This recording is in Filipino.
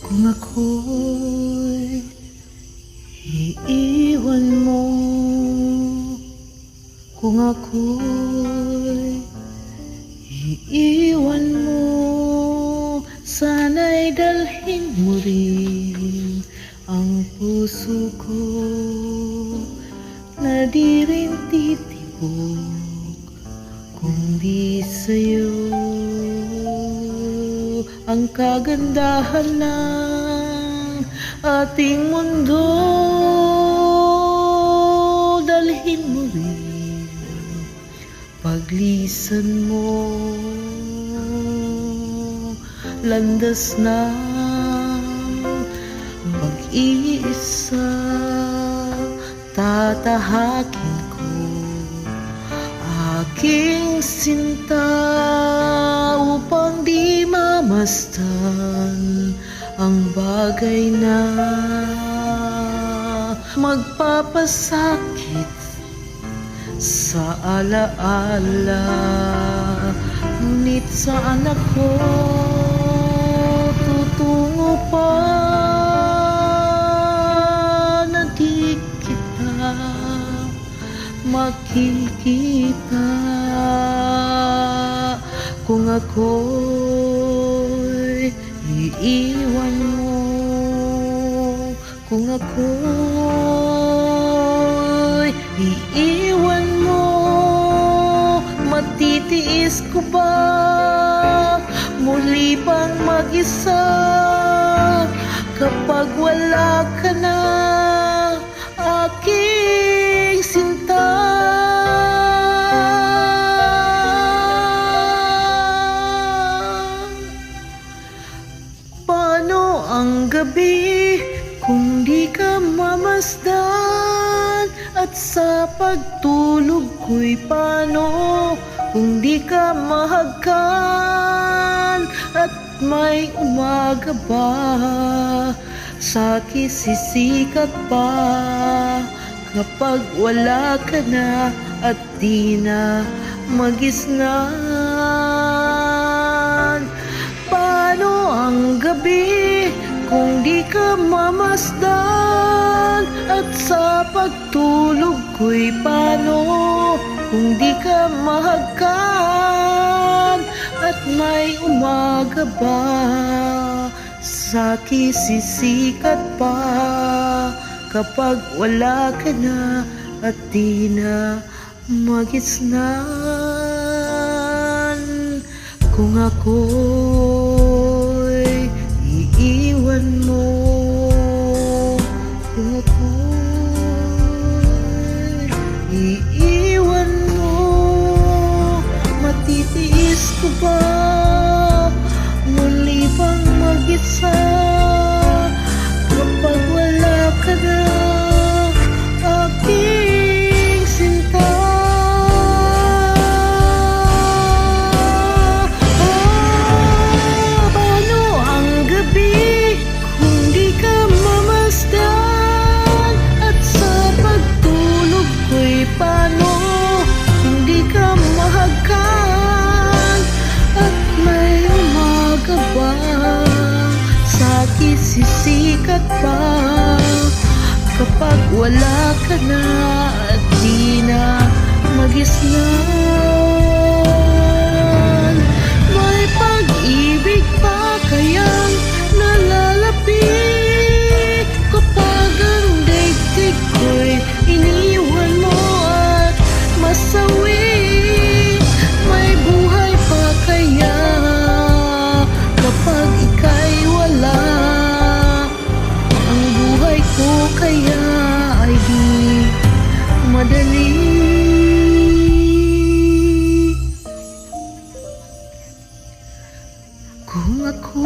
Kung ako'y iiwan mo, kung ako'y iiwan mo, sana'y dalhin mo rin ang puso ko na di rin titibok kung di sa'yo. Ang kagandahan ng ating mundo, dalhin mo rin paglisan mo. Landas na mag-iisa, tatahakin ko aking sinta upang di mamastan ang bagay na magpapasakit sa alaala. Ngunit saan ako tutungo pa na di kita makikita? Kung ako'y iiwan mo, kung ako'y iiwan mo, matitiis ko ba muli pang mag-isa kapag wala ka na, aking sinta? Paano ang gabi kung di ka mamasdan? At sa pagtulog ko'y paano kung di ka mahagkan? At may umaga ba sa'kin sisikat pa kapag wala ka na at di na magisnan? Paano ang gabi kung di ka mamasdan? At sa pagtulog ko'y paano kung di ka mahagkan? At may umaga ba sa'kin sisikat pa kapag wala ka na at di na magisnan? Kung ako'y iiwan mo, kung ako'y iiwan mo, matitiis ko ba muli pang mag-isa kapag wala ka na, aking sinta? Sisikat pa kapag wala ka na at di na magisnan? May pag-ibig pa kayang nalalapit kapag ang daigdig ko'y iniwan mo at masawi? May buhay pa kaya kapag ika'y wala? Kaya ay di madali. Kung ako'y